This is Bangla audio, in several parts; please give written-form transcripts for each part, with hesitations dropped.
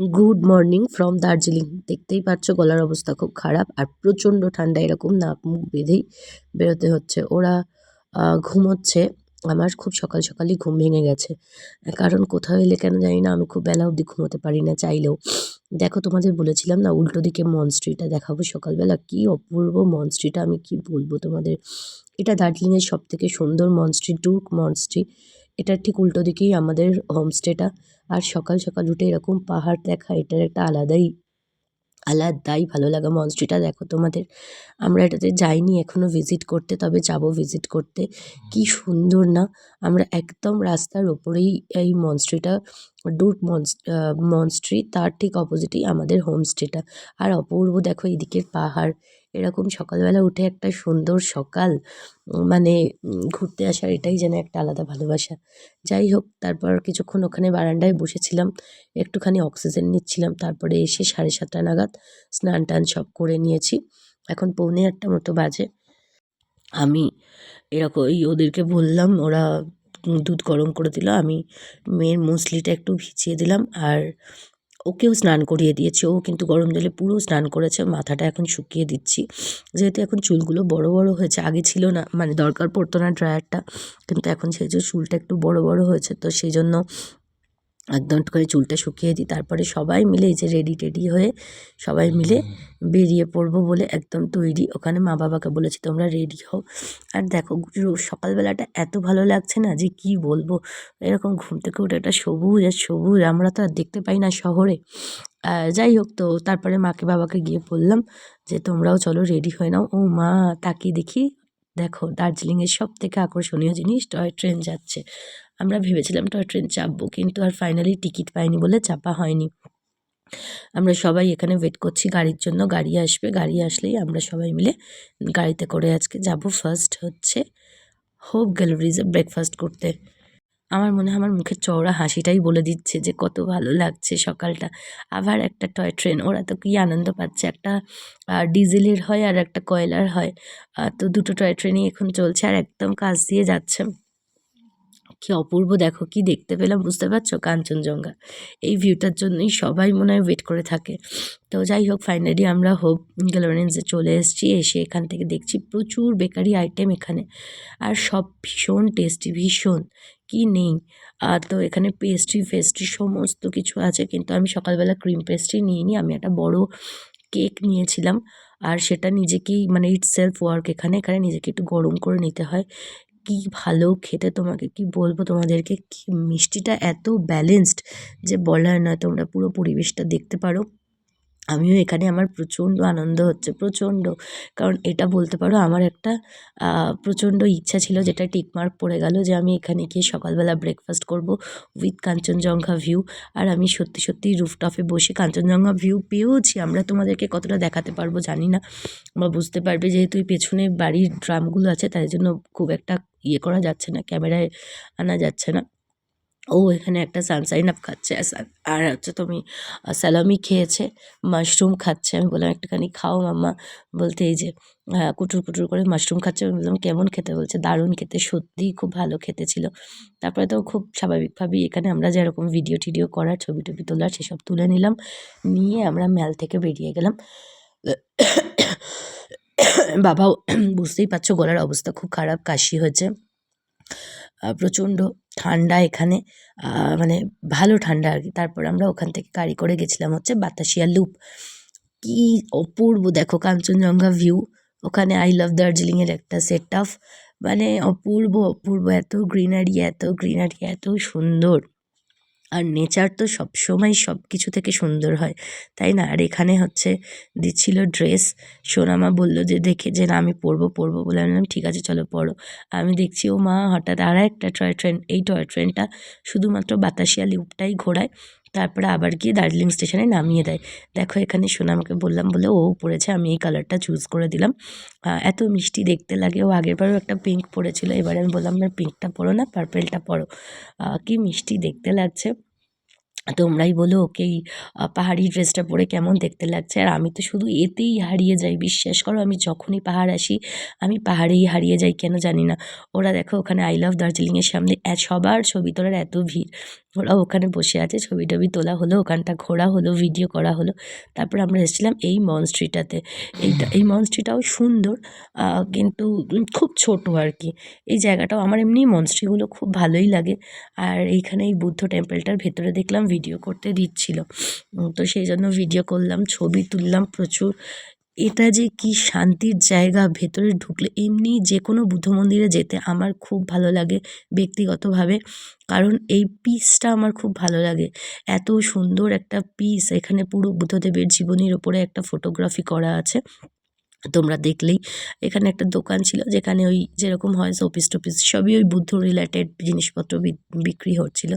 Good morning from Darjeeling. দেখতেই পাচ্ছ গলার অবস্থা খুব খারাপ আর প্রচণ্ড ঠান্ডা, এরকম নাক মুখ বেঁধেই বেরোতে হচ্ছে। ওরা ঘুমোচ্ছে। আমার খুব সকাল সকালই ঘুম ভেঙে গেছে, কারণ কোথাও এলে কেন জানি না আমি খুব বেলা অবধি ঘুমোতে পারি না চাইলেও। দেখো, তোমাদের বলেছিলাম না উল্টো দিকে মনস্ট্রিটা দেখাবো সকালবেলা, কি অপূর্ব মনস্ট্রিটা, আমি কি বলবো তোমাদের। এটা দার্জিলিংয়ের সব থেকে সুন্দর মনস্ট্রি, ডুর্গ মনস্ট্রি। এটার ঠিক উল্টো দিকেই আমাদের হোমস্টেটা। আর সকাল সকাল উঠে এরকম পাহাড় দেখা, এটার একটা আলাদাই ভালো লাগা। মনস্ট্রিটা দেখো তোমাদের, আমরা এটাতে যাইনি এখনো ভিজিট করতে, তবে যাব ভিজিট করতে। কি সুন্দর না! আমরা একদম রাস্তার ওপরেই এই মনস্ট্রিটা, ডুর্গ মনস্ট্রি, তার ঠিক অপোজিটেই আমাদের হোমস্টেটা। আর অপূর্ব দেখো এদিকের পাহাড়। এরকম সকালবেলা উঠে একটা সুন্দর সকাল, মানে ঘুরতে আসার এটাই যেন একটা আলাদা ভালোবাসা। যাই হোক, তারপর কিছুক্ষণ ওখানে বারান্দায় বসেছিলাম, একটুখানি অক্সিজেন নিচ্ছিলাম। তারপরে এসে 7:30 নাগাদ স্নান টান সব করে নিয়েছি। এখন 7:45 মতো বাজে। আমি এরকম ওদেরকে বললাম, ওরা দুধ গরম করে দিল। আমি মেয়ের মুসলিটা একটু ভিজিয়ে দিলাম আর ওকেও স্নান করিয়ে দিয়েছি। ও কিন্তু গরম জলে পুরো স্নান করেছে। মাথাটা এখন শুকিয়ে দিচ্ছি, যেহেতু এখন চুলগুলো বড় বড় হয়েছে। আগে ছিল না, মানে দরকার পড়তো না ড্রায়ারটা, কিন্তু এখন সেই যে চুলটা একটু বড় বড় হয়েছে, তো সেই জন্য একদম একটু করে চুলটা শুকিয়ে দিই। তারপরে সবাই মিলে এই যে রেডি টেডি হয়ে সবাই মিলে বেরিয়ে পড়বো বলে একদম তৈরি। ওখানে মা বাবাকে বলেছি তোমরা রেডি হও। আর দেখো সকালবেলাটা এত ভালো লাগছে না যে কি বলবো। এরকম ঘুম থেকে উঠে একটা সবুজ আর সবুজ, আমরা তো আর দেখতে পাই না শহরে। যাই হোক, তো তারপরে মাকে বাবাকে গিয়ে বললাম যে তোমরাও চলো রেডি হয়ে নাও। ও মা, তাকিয়ে দেখি, দেখো দার্জিলিংয়ের সব থেকে আকর্ষণীয় জিনিস টয় ট্রেন যাচ্ছে। আমরা ভেবেছিলাম টয় ট্রেন চাপবো, কিন্তু আর ফাইনালি টিকিট পাইনি বলে চাপা হয়নি। আমরা সবাই এখানে ওয়েট করছি গাড়ির জন্য। গাড়ি আসবে, গাড়ি আসলেই আমরা সবাই মিলে গাড়িতে করে আজকে যাব। ফার্স্ট হচ্ছে হোপ গ্যালারিজে ব্রেকফাস্ট করতে। আমার মনে হয় আমার মুখের চওড়া হাসিটাই বলে দিচ্ছে যে কত ভালো লাগছে সকালটা। আবার একটা টয় ট্রেন, ওরা তো কী আনন্দ পাচ্ছে। একটা ডিজেলের হয় আর একটা কয়লার হয়। তো দুটো টয় ট্রেনই এখন চলছে আর একদম কাছ দিয়ে যাচ্ছে। কি অপূর্ব দেখো, কি দেখতে পেলাম বুঝতে পারছো? কাঞ্চনজঙ্ঘা। এই ভিউটার জন্যই সবাই মনে হয় ওয়েট করে থাকে। তো যাই হোক, ফাইনালি আমরা হোপ গ্যালারিজে চলে এসেছি। এসে এখান থেকে দেখছি প্রচুর বেকারি আইটেম এখানে, আর সব ভীষণ টেস্টি, ভীষণ, কি নেই। তো এখানে পেস্ট্রি সমস্ত কিছু আছে, কিন্তু আমি সকালবেলা ক্রিম পেস্ট্রি নিইনি, আমি একটা বড় কেক নিয়েছিলাম। আর সেটা নিজেকেই, মানে ইটস সেলফ ওয়ার্ক, এখানে এখানে নিজেকে একটু গরম করে নিতে হয়। কি ভালো খেতে, তোমাকে কি বলবো তোমাদেরকে, কি মিষ্টিটা এত ব্যালেন্সড যে বলার নয়। তোমরা পুরো পরিবেশটা দেখতে পারো। আমিও এখানে, আমার প্রচণ্ড আনন্দ হচ্ছে, প্রচণ্ড। কারণ এটা বলতে পারো আমার একটা প্রচণ্ড ইচ্ছা ছিল, যেটা টিকমার্ক পড়ে গেল, যে আমি এখানে গিয়ে সকালবেলা ব্রেকফাস্ট করব উইথ কাঞ্চনজঙ্ঘা ভিউ। আর আমি সত্যি সত্যিই রুফটপে বসে কাঞ্চনজঙ্ঘা ভিউ পেয়েওছি। আমরা তোমাদেরকে কতটা দেখাতে পারবো জানি না, বা বুঝতে পারবে, যেহেতু এই পেছনে বাড়ির ড্রামগুলো আছে, তাই জন্য খুব একটা করা যাচ্ছে না, ক্যামেরায় আনা যাচ্ছে না। ও এখানে একটা সানশাইন আপ খাচ্ছে, আর হচ্ছে তুমি স্যালামি খেয়েছে, মাশরুম খাচ্ছে। আমি বললাম একটুখানি খাও মাম্মা, বলতে এই যে কুটুর কুটুর করে মাশরুম খাচ্ছে। আমি বললাম কেমন খেতে? বলছে দারুণ খেতে, সত্যিই খুব ভালো খেতে ছিল। তারপরে তো খুব স্বাভাবিকভাবেই এখানে আমরা যেরকম ভিডিও টিডিও করার, ছবি টবি তোলার, সেসব তুলে নিলাম। নিয়ে আমরা ম্যাল থেকে বেরিয়ে গেলাম। বাবাও, বুঝতেই পারছো গলার অবস্থা খুব খারাপ, কাশি হয়েছে। প্রচণ্ড ঠান্ডা এখানে, মানে ভালো ঠান্ডা আর কি। তারপর আমরা ওখান থেকে গাড়ি করে গেছিলাম হচ্ছে বাতাসিয়া লুপ। কি অপূর্ব দেখো কাঞ্চনজঙ্ঘা ভিউ। ওখানে আই লাভ দার্জিলিংয়ের একটা সেট অফ, মানে অপূর্ব অপূর্ব, এত গ্রিনারি, এত গ্রিনারি, এত সুন্দর। আর নেচার তো সবসময় সব কিছু থেকে সুন্দর হয়, তাই না? আর এখানে হচ্ছে দিচ্ছিল ড্রেস। সোনামা বললো যে দেখে যে না আমি পরবো বলে, আমি বললাম ঠিক আছে চলো পরো। আমি দেখছি ও মা, হঠাৎ আর একটা টয় ট্রেন, এই টয় ট্রেনটা শুধুমাত্র বাতাসিয়া লুপটাই ঘোরায়, তারপরে আবার গিয়ে দার্জিলিং স্টেশনে নামিয়ে দেয়। দেখো এখানে সোনামাকে বললাম বলে ও পরেছে, আমি এই কালারটা চুজ করে দিলাম। এত মিষ্টি দেখতে লাগে। ও আগেরবারও একটা পিঙ্ক পরেছিল, এবারে আমি বললাম না পিঙ্কটা পরো না, পার্পেলটা পরো। কি মিষ্টি দেখতে লাগছে। তোমরাই বলো ওকে এই পাহাড়ি ড্রেসটা পরে কেমন দেখতে লাগছে। আর আমি তো শুধু এতেই হারিয়ে যাই, বিশ্বাস করো, আমি যখনই পাহাড় আসি আমি পাহাড়েই হারিয়ে যাই, কেন জানি না। ওরা দেখো ওখানে আই লাভ দার্জিলিংয়ের সামনে সবার ছবি তোলার এত ভিড়, ওরাও ওখানে বসে আছে, ছবি টবি তোলা হলো, ওখানটা ঘোরা হলো, ভিডিও করা হলো। তারপর আমরা এসেছিলাম এই মনস্ট্রিটাতে। এই মনস্ট্রিটাও সুন্দর, কিন্তু খুব ছোট আর কি। এই জায়গাটাও আমার এমনি মনস্ট্রিগুলো খুব ভালোই লাগে। আর এইখানে এই বুদ্ধ টেম্পলটার ভেতরে দেখলাম ভিডিও করতে দিচ্ছিল, তো সেই জন্য ভিডিও করলাম, ছবি তুললাম প্রচুর। এটা যে কি শান্তির জায়গা, ভেতরে ঢুকলে এমনি যে কোনো বুদ্ধ মন্দিরে যেতে আমার খুব ভালো লাগে ব্যক্তিগতভাবে, কারণ এই পিসটা আমার খুব ভালো লাগে। এত সুন্দর একটা পিস, এখানে পুরো বুদ্ধদেবের জীবনীর ওপরে একটা ফটোগ্রাফি করা আছে, তোমরা দেখলেই। এখানে একটা দোকান ছিল যেখানে ওই যেরকম হয় শোপিস টোপিস সবই ওই বুদ্ধ রিলেটেড জিনিসপত্র বিক্রি হচ্ছিল।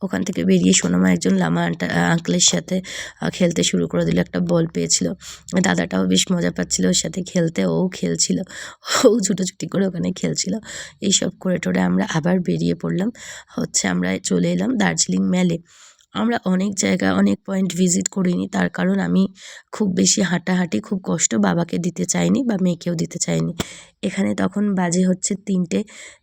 ওখান থেকে বেরিয়ে সোনামা একজন লামা আঙ্কেলের সাথে খেলতে শুরু করে দিল, একটা বল পেয়েছিল। দাদাটাও বেশ মজা পাচ্ছিল ওর সাথে খেলতে, ও খেলছিল, ও ছুটোছুটি করে ওখানে খেলছিল। এইসব করে টোরে আমরা আবার বেরিয়ে পড়লাম, আমরা চলে এলাম দার্জিলিং মেলে। আমরা অনেক জায়গা অনেক পয়েন্ট ভিজিট করিনি, তার কারণ আমি খুব বেশি হাঁটাহাঁটি খুব কষ্ট বাবাকে দিতে চাইনি বা মেয়েকেও দিতে চাইনি। এখানে তখন বাজে 3টে,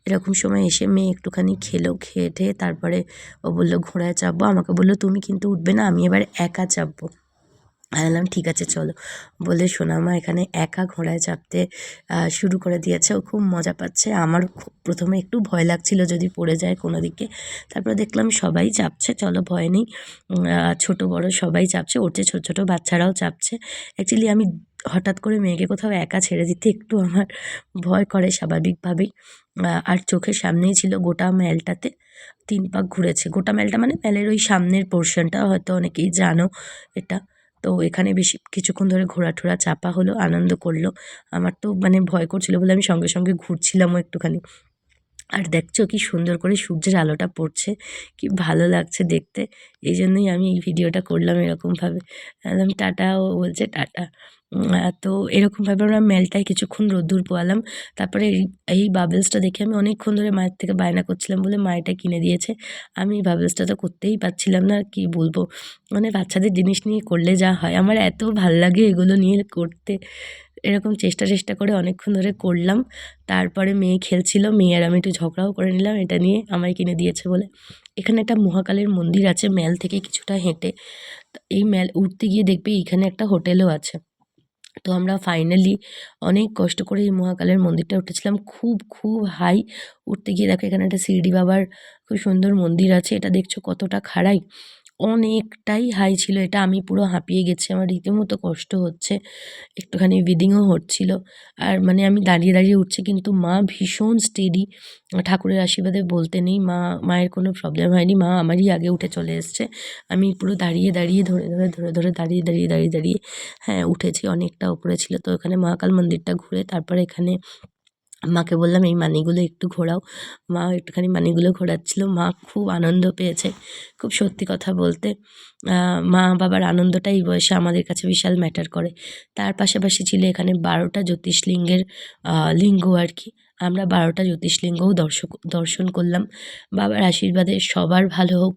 এরকম সময় এসে মেয়ে একটুখানি খেলো, খেয়ে টেয়ে তারপরে ও বললো ঘোড়ায় চাপবো, আমাকে বললো তুমি কিন্তু উঠবে না, আমি এবার একা চাপবো। আমি বললাম ঠিক আছে চলো, বলে সোনামা এখানে একা ঘোড়ায় চাপতে শুরু করে দিয়েছে। ও খুব মজা পাচ্ছে। আমার খুব প্রথমে একটু ভয় লাগছিল যদি পড়ে যায় কোনো দিকে, তারপরে দেখলাম সবাই চাপছে, চলো ভয় নেই, ছোট বড় সবাই চাপছে, উঠছে, ছোট ছোট বাচ্চারাও চাপছে। অ্যাকচুয়ালি আমি হঠাৎ করে মেয়েকে কোথাও একা ছেড়ে দিতে একটু আমার ভয় করে স্বাভাবিকভাবেই। আর চোখের সামনেই ছিল গোটা মেলটাতে 3 পাক ঘুরেছে। গোটা মেলটা মানে মেলের ওই সামনের পোর্শনটা, হয়তো অনেকেই জানো এটা। তো এখানে বেশি কিছুক্ষণ ধরে ঘোরা-টোরা চাপা হলো, আনন্দ করলো। আমার তো মানে ভয় করছিল বলে আমি সঙ্গে সঙ্গে ঘুরছিলামও একটুখানি। আর দেখছো কি সুন্দর করে সূর্যের আলোটা পড়ছে, কি ভালো লাগছে দেখতে। এই জন্যই আমি এই ভিডিওটা করলাম এরকমভাবে। বললাম টাটা, ও বলছে টাটা। তো এরকমভাবে আমরা মেলটায় কিছুক্ষণ রোদ্দুর পোয়ালাম। তারপরে এই বাবলসটা দেখে আমি অনেকক্ষণ ধরে মায়ের থেকে বায়না করছিলাম বলে মা এটা কিনে দিয়েছে। আমি এই বাবলসটা তো করতেই পারছিলাম না, আর কি বলবো। মানে বাচ্চাদের জিনিস নিয়ে করলে যা হয়, আমার এত ভাল লাগে এগুলো নিয়ে করতে। এরকম চেষ্টা করে অনেকক্ষণ ধরে করলাম। তারপরে মেয়ে খেলছিল, মেয়ে আর আমি একটু ঝগড়াও করে নিলাম এটা নিয়ে, আমায় কিনে দিয়েছে বলে। এখানে একটা মহাকালের মন্দির আছে মেল থেকে কিছুটা হেঁটে। তো এই মেল উঠতে গিয়ে দেখবে এইখানে একটা হোটেলও আছে। তো আমরা ফাইনালি অনেক কষ্ট করে এই মহাকালের মন্দিরটা উঠেছিলাম, খুব হাই। উঠতে গিয়ে দেখো এখানে একটা শিরডি বাবার খুব সুন্দর মন্দির আছে, এটা দেখছো কতটা খাড়াই, অনেকটাই হাই ছিল এটা। আমি পুরো হাঁপিয়ে গেছি, আমার রীতিমতো কষ্ট হচ্ছে, একটুখানি ব্রিদিংও হচ্ছিল। আর মানে আমি দাঁড়িয়ে উঠছি, কিন্তু মা ভীষণ স্টেডি। ঠাকুরের আশীর্বাদে বলতে নেই, মায়ের কোনো প্রবলেম হয়নি, মা আমারই আগে উঠে চলে এসছে। আমি পুরো দাঁড়িয়ে ধরে দাঁড়িয়ে হ্যাঁ উঠেছি, অনেকটা উপরে ছিল। তো এখানে মহাকাল মন্দিরটা ঘুরে তারপরে এখানে মাকে বললাম এই মানিগুলো একটু ঘোরাও। মা একটুখানি মানিগুলো ঘোরাচ্ছিল, মা খুব আনন্দ পেয়েছে। খুব সত্যি কথা বলতে মা বাবার আনন্দটা এই বয়সে আমাদের কাছে বিশাল ম্যাটার করে। তার পাশাপাশি ছিল এখানে 12টা জ্যোতির্লিঙ্গের লিঙ্গ আর কি। আমরা 12টা জ্যোতির্লিঙ্গও দর্শন করলাম। বাবার আশীর্বাদে সবার ভালো হোক,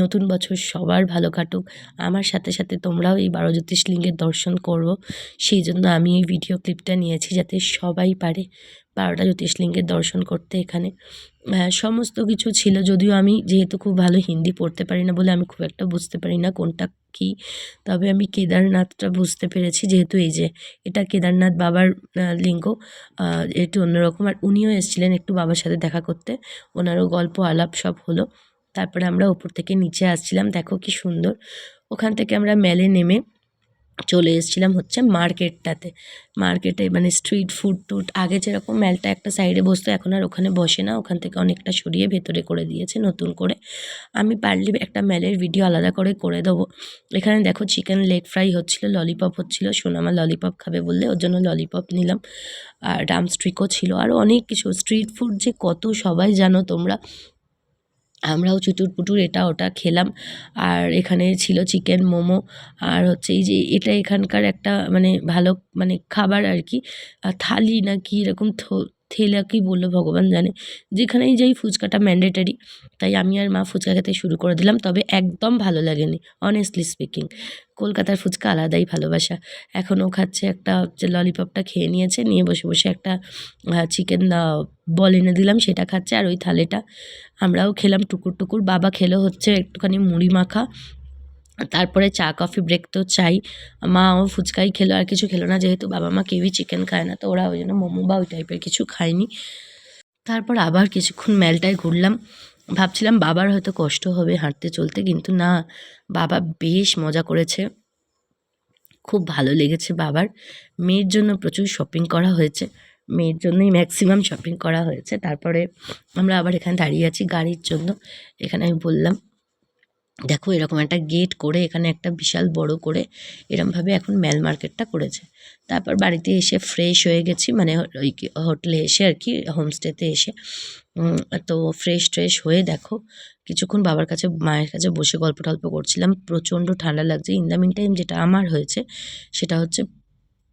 নতুন বছর সবার ভালো কাটুক। আমার সাথে তোমরাও এই 12 জ্যোতির্লিঙ্গের দর্শন করো, সেই জন্য আমি এই ভিডিও ক্লিপটা নিয়েছি যাতে সবাই পারে 12টা জ্যোতির্লিঙ্গের দর্শন করতে এখানে। সমস্ত কিছু ছিল, যদিও আমি যেহেতু খুব ভালো হিন্দি পড়তে পারি না বলে আমি খুব একটা বুঝতে পারি না কোনটা কী। তবে আমি কেদারনাথটা বুঝতে পেরেছি, যেহেতু এই যে এটা কেদারনাথ বাবার লিঙ্গ, একটু অন্যরকম। আর উনিও এসেছিলেন একটু বাবার সাথে দেখা করতে, ওনারও গল্প আলাপ সব হলো। তারপরে আমরা ওপর থেকে নিচে আসছিলাম, দেখো কি সুন্দর। ওখান থেকে আমরা মেলে নেমে চলে এসেছিলাম মার্কেটটাতে। মার্কেটে মানে স্ট্রিট ফুড টুড, আগে যেরকম মেলটা একটা সাইডে বসতো এখন আর ওখানে বসে না, ওখান থেকে অনেকটা সরিয়ে ভেতরে করে দিয়েছে নতুন করে। আমি পারলে একটা মেলের ভিডিও আলাদা করে দেবো। এখানে দেখো চিকেন লেগ ফ্রাই হচ্ছিলো, ললিপপ হচ্ছিলো, সোনামা ললিপপ খাবে বললে ওর জন্য ললিপপ নিলাম। আর ড্রামস্টিকও ছিল, আরও অনেক কিছু। স্ট্রিট ফুড যে কত সবাই জানো তোমরা, আমরাও চুটুর-পুটুর এটা ওটা খেলাম। আর এখানে ছিল চিকেন মোমো, আর এই যে এটা এখানকার একটা মানে ভালো মানে খাবার আর কি, থালি না কি এরকম থেলা কি বললো ভগবান জানে। যেখানেই যাই ফুচকাটা ম্যান্ডেটারি, তাই আমি আর মা ফুচকা খেতে শুরু করে দিলাম। তবে একদম ভালো লাগেনি অনেস্টলি স্পিকিং। কলকাতার ফুচকা আলাদাই ভালোবাসা। এখন ও খাচ্ছে একটা, যে ললিপপটা খেয়ে নিয়েছে, নিয়ে বসে বসে একটা চিকেন বল এনে দিলাম, সেটা খাচ্ছে। আর ওই থালেটা আমরাও খেলাম টুকুর টুকুর। বাবা খেলো হচ্ছে একটুখানি মুড়ি মাখা, তারপরে চা কফি ব্রেক তো চাই। মাও ফুচকাই খেলো, আর কিছু খেলো না, যেহেতু বাবা মা কেউই চিকেন খায় না, তো ওরা ওই জন্য মোমো বা ওই টাইপের কিছু খায়নি। তারপর আবার কিছুক্ষণ মেলটায় ঘুরলাম। ভাবছিলাম বাবার হয়তো কষ্ট হবে হাঁটতে চলতে, কিন্তু না, বাবা বেশ মজা করেছে। খুব ভালো লেগেছে বাবার। মেয়ের জন্য প্রচুর শপিং করা হয়েছে, মেয়ের জন্যই ম্যাক্সিমাম শপিং করা হয়েছে। তারপরে আমরা আবার এখানে দাঁড়িয়ে আছি গাড়ির জন্য। এখানে আমি বললাম, দেখো এরকম একটা গেট করে এখানে একটা বিশাল বড় করে এরমভাবে এখন মেল মার্কেটটা করেছে। তারপর বাড়িতে এসে ফ্রেশ হয়ে গেছি, মানে ওই হোটেলে এসে আর কি, হোমস্টেতে এসে। তো ফ্রেশ ট্রেশ হয়ে দেখো কিছুক্ষণ বাবার কাছে, মায়ের কাছে বসে গল্প টল্প করছিলাম। প্রচণ্ড ঠান্ডা লাগছে। ইন দ্য মিন টাইম যেটা আমার হয়েছে সেটা হচ্ছে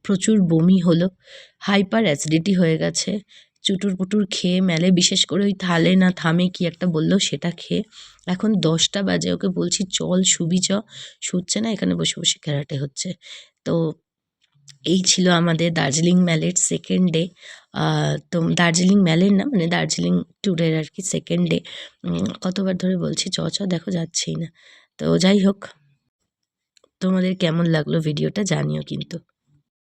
প্রচুর বমি হলো, হাইপার অ্যাসিডিটি হয়ে গেছে। চুটুর পুটুর খেয়ে মেলে, বিশেষ করে ওই থালে না থামে কি একটা বললো সেটা খেয়ে। এখন 10টা বাজে, ওকে বলছি চল শুবি চ, শুচ্ছে না, এখানে বসে বসে ক্যারাটে হচ্ছে। তো এই ছিল আমাদের দার্জিলিং ম্যালের সেকেন্ড ডে। তো দার্জিলিং ম্যালের না, মানে দার্জিলিং ট্যুরের আর কি সেকেন্ড ডে। কতবার ধরে বলছি চ চ, দেখো যাচ্ছেই না। তো যাই হোক, তোমাদের কেমন লাগলো ভিডিওটা জানিও কিন্তু।